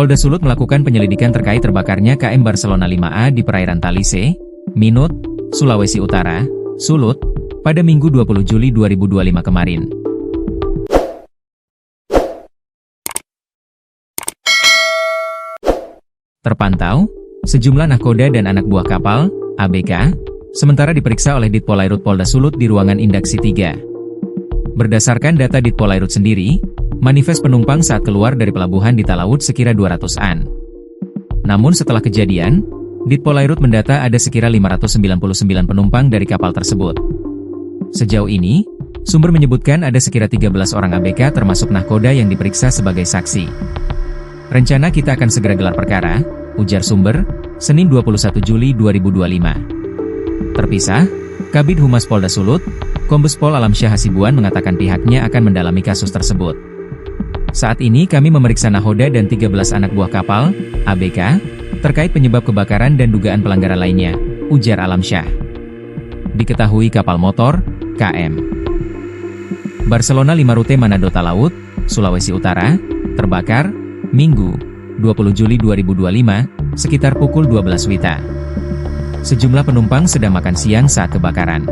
Polda Sulut melakukan penyelidikan terkait terbakarnya KM Barcelona 5A di perairan Talise, Minut, Sulawesi Utara, Sulut, pada Minggu 20 Juli 2025 kemarin. Terpantau, sejumlah nahkoda dan anak buah kapal, ABK, sementara diperiksa oleh Ditpolairut Polda Sulut di ruangan Indaksi 3. Berdasarkan data Ditpolairut sendiri, manifest penumpang saat keluar dari pelabuhan di Talaut sekira 200-an. Namun setelah kejadian, Ditpolairut mendata ada sekira 599 penumpang dari kapal tersebut. Sejauh ini, sumber menyebutkan ada sekira 13 orang ABK termasuk nahkoda yang diperiksa sebagai saksi. Rencana kita akan segera gelar perkara, ujar sumber, Senin 21 Juli 2025. Terpisah, Kabid Humas Polda Sulut, Kombes Pol Alamsyah Hasibuan mengatakan pihaknya akan mendalami kasus tersebut. Saat ini kami memeriksa nahoda dan 13 anak buah kapal, ABK, terkait penyebab kebakaran dan dugaan pelanggaran lainnya, ujar Alamsyah. Diketahui kapal motor, KM Barcelona 5 rute Manado Talaut, Sulawesi Utara, terbakar, Minggu, 20 Juli 2025, sekitar pukul 12 WITA. Sejumlah penumpang sedang makan siang saat kebakaran.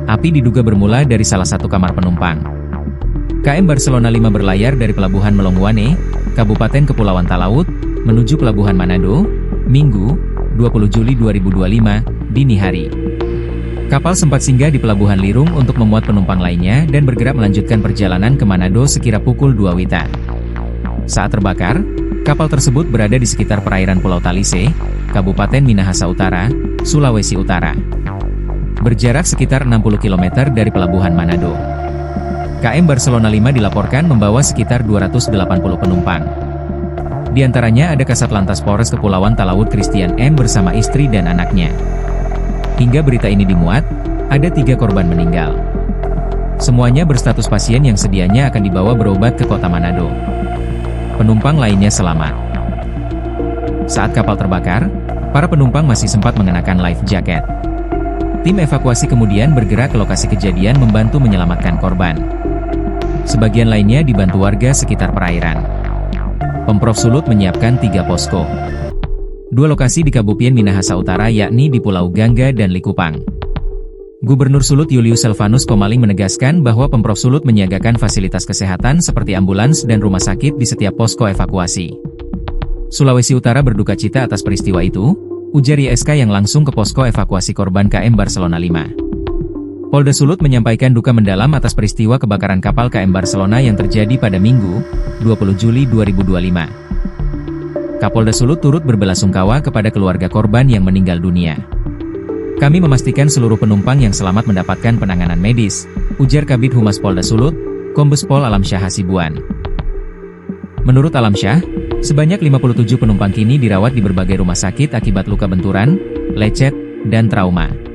Api diduga bermula dari salah satu kamar penumpang. KM Barcelona 5 berlayar dari Pelabuhan Melongwane, Kabupaten Kepulauan Talaut, menuju Pelabuhan Manado, Minggu, 20 Juli 2025, dini hari. Kapal sempat singgah di Pelabuhan Lirung untuk memuat penumpang lainnya dan bergerak melanjutkan perjalanan ke Manado sekira pukul 2 WITA. Saat terbakar, kapal tersebut berada di sekitar perairan Pulau Talise, Kabupaten Minahasa Utara, Sulawesi Utara. Berjarak sekitar 60 km dari Pelabuhan Manado. KM Barcelona 5 dilaporkan membawa sekitar 280 penumpang. Di antaranya ada Kasat Lantas Polres Kepulauan Talaut Christian M bersama istri dan anaknya. Hingga berita ini dimuat, ada 3 korban meninggal. Semuanya berstatus pasien yang sedianya akan dibawa berobat ke kota Manado. Penumpang lainnya selamat. Saat kapal terbakar, para penumpang masih sempat mengenakan life jacket. Tim evakuasi kemudian bergerak ke lokasi kejadian membantu menyelamatkan korban. Sebagian lainnya dibantu warga sekitar perairan. Pemprov Sulut menyiapkan 3 posko. 2 lokasi di Kabupaten Minahasa Utara yakni di Pulau Gangga dan Likupang. Gubernur Sulut Julius Selvanus Komaling menegaskan bahwa Pemprov Sulut menyiagakan fasilitas kesehatan seperti ambulans dan rumah sakit di setiap posko evakuasi. Sulawesi Utara berduka cita atas peristiwa itu, ujar YSK yang langsung ke posko evakuasi korban KM Barcelona 5. Polda Sulut menyampaikan duka mendalam atas peristiwa kebakaran kapal KM Barcelona yang terjadi pada Minggu, 20 Juli 2025. Kapolda Sulut turut berbelasungkawa kepada keluarga korban yang meninggal dunia. Kami memastikan seluruh penumpang yang selamat mendapatkan penanganan medis, ujar Kabid Humas Polda Sulut, Kombes Pol Alamsyah Hasibuan. Menurut Alamsyah, sebanyak 57 penumpang kini dirawat di berbagai rumah sakit akibat luka benturan, lecet, dan trauma.